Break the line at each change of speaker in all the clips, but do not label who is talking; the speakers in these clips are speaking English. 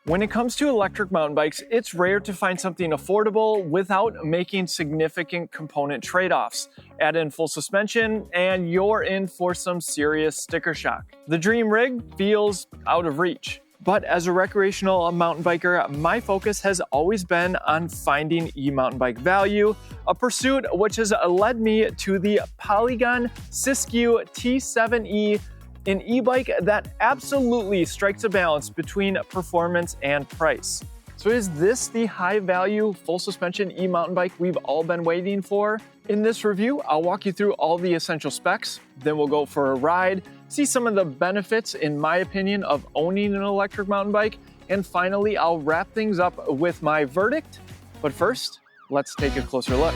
When it comes to electric mountain bikes, it's rare to find something affordable without making significant component trade-offs. Add in full suspension and you're in for some serious sticker shock. The dream rig feels out of reach. But as a recreational mountain biker, my focus has always been on finding e-mountain bike value, a pursuit which has led me to the Polygon Siskiu T7E, an e-bike that absolutely strikes a balance between performance and price. So is this the high-value, full suspension e-mountain bike we've all been waiting for? In this review, I'll walk you through all the essential specs, then we'll go for a ride, see some of the benefits, in my opinion, of owning an electric mountain bike, and finally, I'll wrap things up with my verdict. But first, let's take a closer look.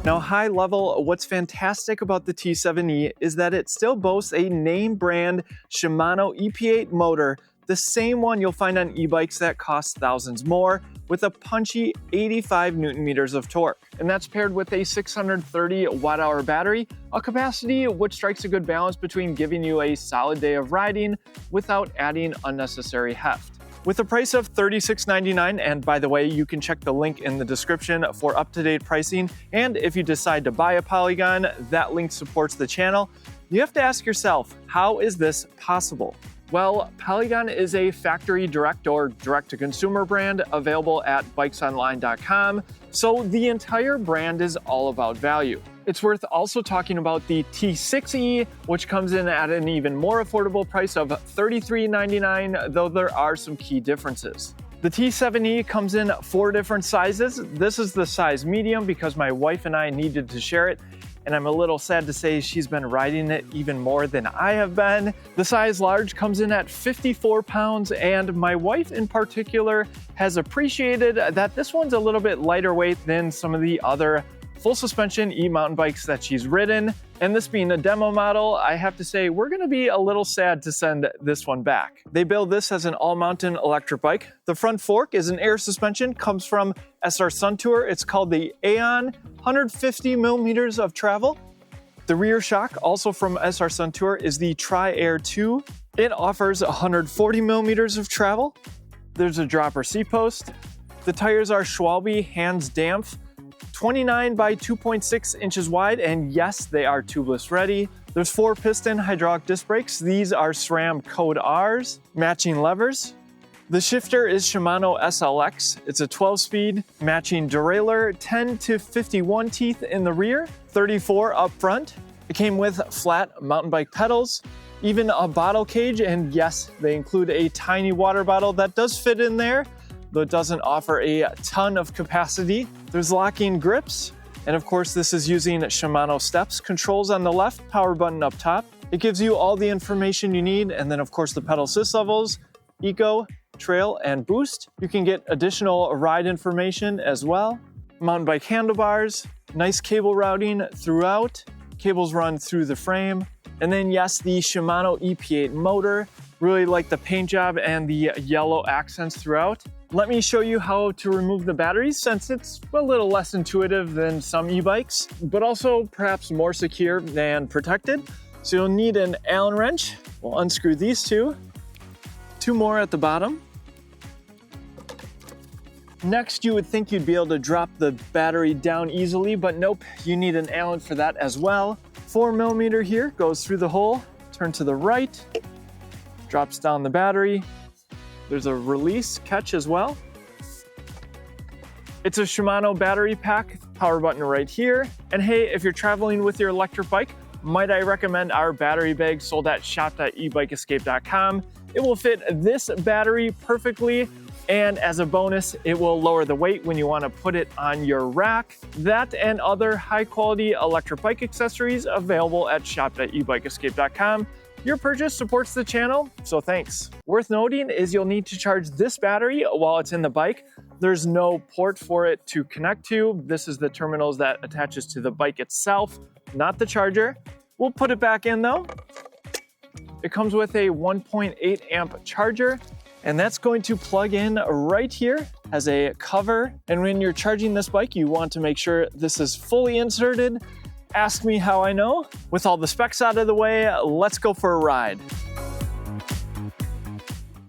Now, high level, what's fantastic about the T7E is that it still boasts a name brand Shimano EP8 motor, the same one you'll find on e-bikes that cost thousands more, with a punchy 85 Newton meters of torque. And that's paired with a 630 watt-hour battery, a capacity which strikes a good balance between giving you a solid day of riding without adding unnecessary heft. With a price of $36.99, and by the way, you can check the link in the description for up-to-date pricing, and if you decide to buy a Polygon, that link supports the channel, you have to ask yourself, how is this possible? Well, Polygon is a factory direct or direct-to-consumer brand available at bikesonline.com, so the entire brand is all about value. It's worth also talking about the T6E, which comes in at an even more affordable price of $33.99, though there are some key differences. The T7E comes in 4 different sizes. This is the size medium because my wife and I needed to share it, and I'm a little sad to say she's been riding it even more than I have been. The size large comes in at 54 pounds, and my wife in particular has appreciated that this one's a little bit lighter weight than some of the other full suspension e-mountain bikes that she's ridden. And this being a demo model, I have to say we're gonna be a little sad to send this one back. They build this as an all-mountain electric bike. The front fork is an air suspension, comes from SR Suntour. It's called the Aeon, 150 millimeters of travel. The rear shock, also from SR Suntour, is the Tri-Air 2. It offers 140 millimeters of travel. There's a dropper seat post. The tires are Schwalbe Hands Dampf, 29 by 2.6 inches wide, and yes, they are tubeless ready. There's 4 piston hydraulic disc brakes. These are SRAM Code Rs, matching levers. The shifter is Shimano SLX. It's a 12-speed, matching derailleur, 10 to 51 teeth in the rear, 34 up front. It came with flat mountain bike pedals, even a bottle cage, and yes, they include a tiny water bottle that does fit in there, though it doesn't offer a ton of capacity. There's locking grips, and of course this is using Shimano steps, controls on the left, power button up top. It gives you all the information you need, and then of course the pedal assist levels, eco, trail, and boost. You can get additional ride information as well. Mountain bike handlebars, nice cable routing throughout, cables run through the frame, and then yes, the Shimano EP8 motor. Really like the paint job and the yellow accents throughout. Let me show you how to remove the batteries, since it's a little less intuitive than some e-bikes, but also perhaps more secure and protected. So you'll need an Allen wrench. We'll unscrew these two more at the bottom. Next, you would think you'd be able to drop the battery down easily, but nope, you need an Allen for that as well. 4 millimeter here goes through the hole, turn to the right, drops down the battery. There's a release catch as well. It's a Shimano battery pack, power button right here. And hey, if you're traveling with your electric bike, might I recommend our battery bag sold at shop.ebikeescape.com. It will fit this battery perfectly, and as a bonus, it will lower the weight when you want to put it on your rack. That and other high quality electric bike accessories available at shop.ebikeescape.com. Your purchase supports the channel, so thanks. Worth noting is you'll need to charge this battery while it's in the bike. There's no port for it to connect to. This is the terminals that attaches to the bike itself, not the charger. We'll put it back in though. It comes with a 1.8 amp charger, And that's going to plug in right here as a cover. And when you're charging this bike, you want to make sure this is fully inserted. Ask me how I know. With all the specs out of the way, let's go for a ride.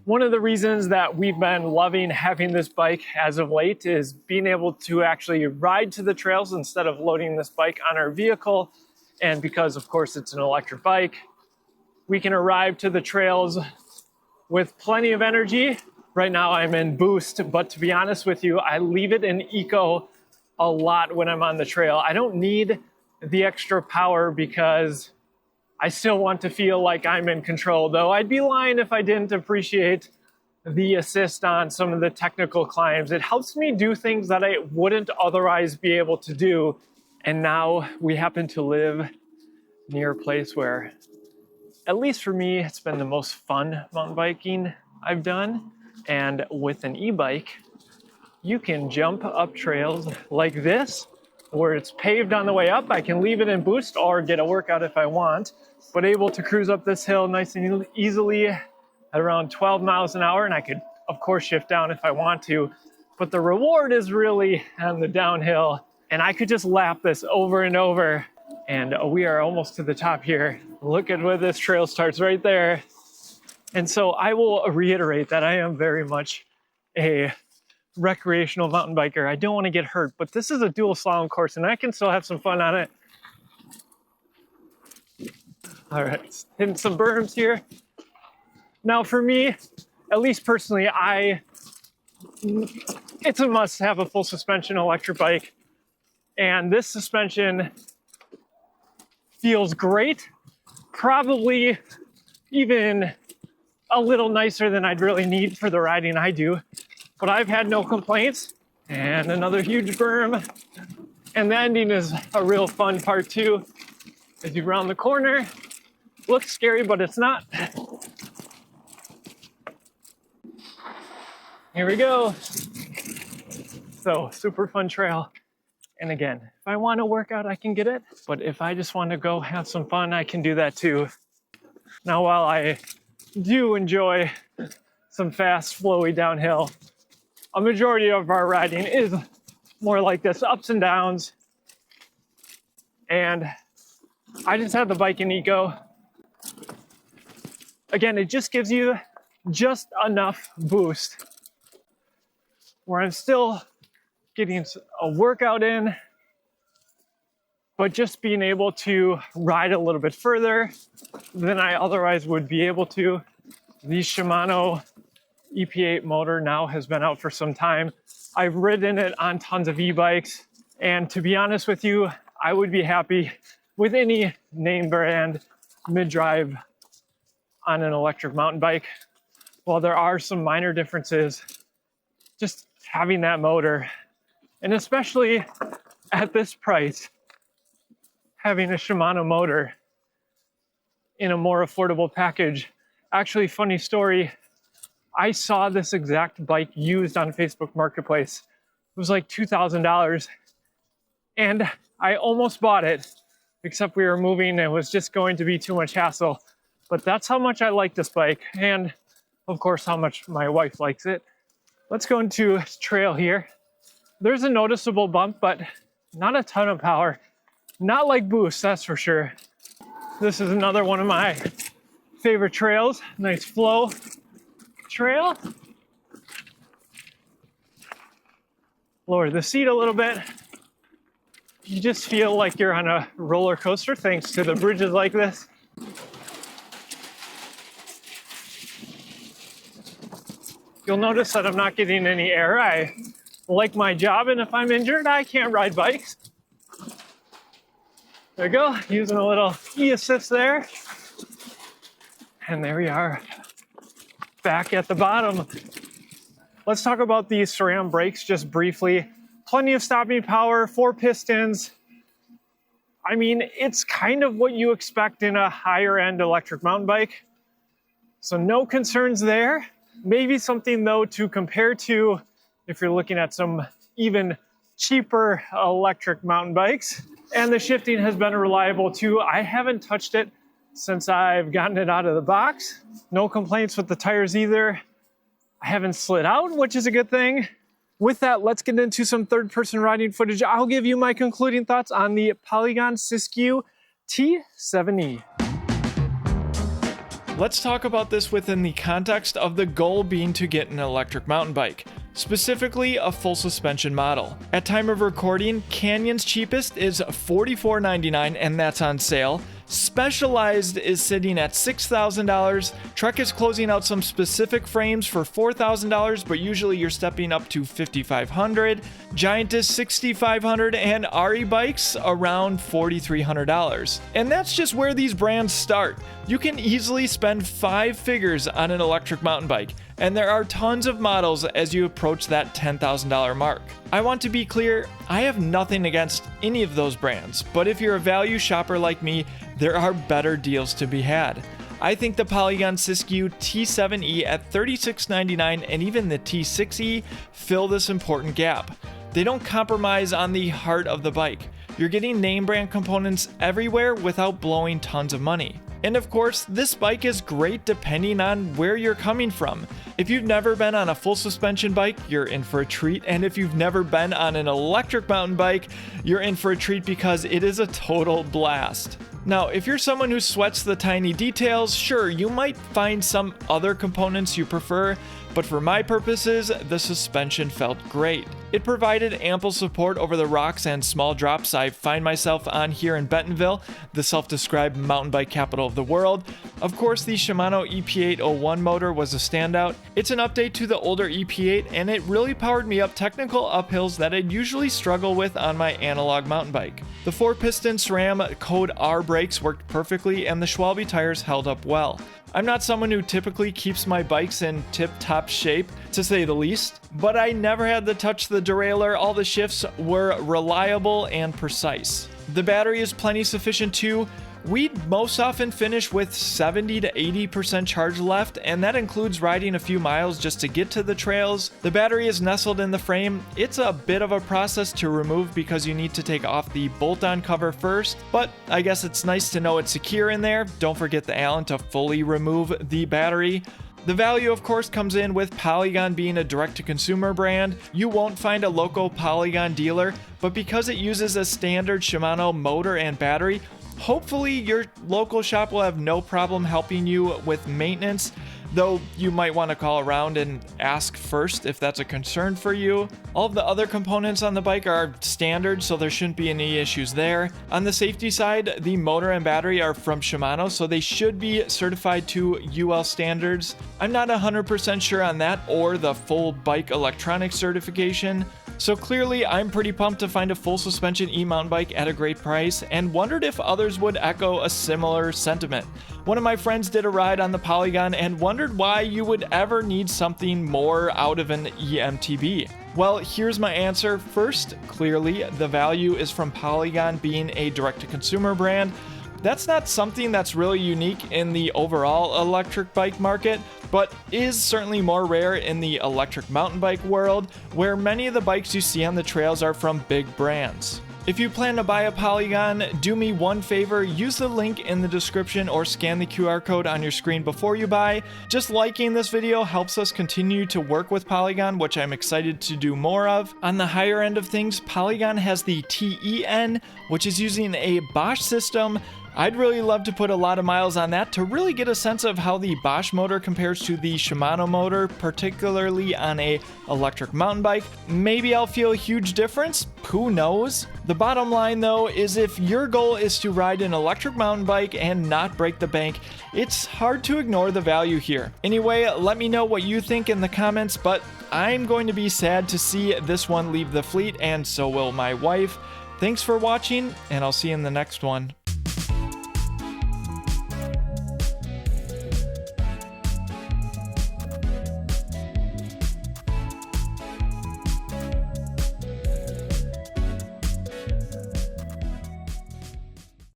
One of the reasons that we've been loving having this bike as of late is being able to actually ride to the trails instead of loading this bike on our vehicle. And because, of course, it's an electric bike, we can arrive to the trails with plenty of energy. Right now I'm in boost, but to be honest with you, I leave it in eco a lot when I'm on the trail. I don't need the extra power because I still want to feel like I'm in control, though I'd be lying if I didn't appreciate the assist on some of the technical climbs. It helps me do things that I wouldn't otherwise be able to do. And now we happen to live near a place where, at least for me, it's been the most fun mountain biking I've done. And with an e-bike, you can jump up trails like this, where it's paved on the way up. I can leave it in boost or get a workout if I want, but able to cruise up this hill nice and easily at around 12 miles an hour. And I could, of course, shift down if I want to, but the reward is really on the downhill. And I could just lap this over and over. And we are almost to the top here. Look at where this trail starts right there. And so I will reiterate that I am very much a recreational mountain biker. I don't want to get hurt, but this is a dual slalom course and I can still have some fun on it. All right, hitting some berms here. Now for me, at least personally, it's a must have a full suspension electric bike. And this suspension feels great, probably even a little nicer than I'd really need for the riding I do. But I've had no complaints. And another huge berm. And the ending is a real fun part too. As you round the corner, looks scary, but it's not. Here we go. So super fun trail. And again, if I want to work out, I can get it. But if I just want to go have some fun, I can do that too. Now, while I do enjoy some fast, flowy downhill, a majority of our riding is more like this, ups and downs. And I just have the bike in eco. Again, it just gives you just enough boost where I'm still getting a workout in, but just being able to ride a little bit further than I otherwise would be able to. The Shimano EP8 motor now has been out for some time. I've ridden it on tons of e-bikes, and to be honest with you, I would be happy with any name brand mid-drive on an electric mountain bike. While there are some minor differences, just having that motor, and especially at this price, having a Shimano motor in a more affordable package. Actually, funny story, I saw this exact bike used on Facebook Marketplace. It was like $2,000, and I almost bought it, except we were moving and it was just going to be too much hassle. But that's how much I like this bike, and of course how much my wife likes it. Let's go into a trail here. There's a noticeable bump, but not a ton of power. Not like boost, that's for sure. This is another one of my favorite trails. Nice flow trail. Lower the seat a little bit. You just feel like you're on a roller coaster thanks to the bridges like this. You'll notice that I'm not getting any air. I like my job, and if I'm injured, I can't ride bikes. There we go, using a little e-assist there. And there we are, back at the bottom. Let's talk about these SRAM brakes just briefly. Plenty of stopping power, 4 pistons. I mean, it's kind of what you expect in a higher end electric mountain bike. So no concerns there. Maybe something though to compare to if you're looking at some even cheaper electric mountain bikes. And the shifting has been reliable too. I haven't touched it since I've gotten it out of the box. No complaints with the tires either. I haven't slid out, which is a good thing. With that, let's get into some third-person riding footage. I'll give you my concluding thoughts on the Polygon Siskiu T7E. Let's talk about this within the context of the goal being to get an electric mountain bike, specifically a full suspension model. At time of recording, Canyon's cheapest is $44.99 and that's on sale. Specialized is sitting at $6,000. Trek is closing out some specific frames for $4,000, but usually you're stepping up to $5,500. Giant is $6,500 and RE bikes around $4,300. And that's just where these brands start. You can easily spend 5 figures on an electric mountain bike, and there are tons of models as you approach that $10,000 mark. I want to be clear, I have nothing against any of those brands, but if you're a value shopper like me, there are better deals to be had. I think the Polygon Siskiu T7E at $36.99 and even the T6E fill this important gap. They don't compromise on the heart of the bike. You're getting name brand components everywhere without blowing tons of money. And of course, this bike is great depending on where you're coming from. If you've never been on a full suspension bike, you're in for a treat. And if you've never been on an electric mountain bike, you're in for a treat because it is a total blast. Now, if you're someone who sweats the tiny details, sure, you might find some other components you prefer, but for my purposes, the suspension felt great. It provided ample support over the rocks and small drops I find myself on here in Bentonville, the self-described mountain bike capital of the world. Of course, the Shimano EP8 motor was a standout. It's an update to the older EP8, and it really powered me up technical uphills that I'd usually struggle with on my analog mountain bike. The 4-piston SRAM Code R brakes worked perfectly, and the Schwalbe tires held up well. I'm not someone who typically keeps my bikes in tip-top shape, to say the least, but I never had to touch the derailleur. All the shifts were reliable and precise. The battery is plenty sufficient too. We most often finish with 70 to 80% charge left, and that includes riding a few miles just to get to the trails. The battery is nestled in the frame. It's a bit of a process to remove because you need to take off the bolt-on cover first, but I guess it's nice to know it's secure in there. Don't forget the Allen to fully remove the battery. The value, of course, comes in with Polygon being a direct-to-consumer brand. You won't find a local Polygon dealer, but because it uses a standard Shimano motor and battery, hopefully your local shop will have no problem helping you with maintenance, though you might want to call around and ask first if that's a concern for you. All of the other components on the bike are standard, so there shouldn't be any issues there. On the safety side, the motor and battery are from Shimano, so they should be certified to UL standards. I'm not 100% sure on that or the full bike electronics certification. So clearly, I'm pretty pumped to find a full suspension e-mountain bike at a great price, and wondered if others would echo a similar sentiment. One of my friends did a ride on the Polygon and wondered why you would ever need something more out of an eMTB. Well, here's my answer. First, clearly, the value is from Polygon being a direct-to-consumer brand. That's not something that's really unique in the overall electric bike market, but is certainly more rare in the electric mountain bike world, where many of the bikes you see on the trails are from big brands. If you plan to buy a Polygon, do me one favor, use the link in the description or scan the QR code on your screen before you buy. Just liking this video helps us continue to work with Polygon, which I'm excited to do more of. On the higher end of things, Polygon has the TEN, which is using a Bosch system. I'd really love to put a lot of miles on that to really get a sense of how the Bosch motor compares to the Shimano motor, particularly on a electric mountain bike. Maybe I'll feel a huge difference, who knows? The bottom line though is if your goal is to ride an electric mountain bike and not break the bank, it's hard to ignore the value here. Anyway, let me know what you think in the comments, but I'm going to be sad to see this one leave the fleet, and so will my wife. Thanks for watching, and I'll see you in the next one.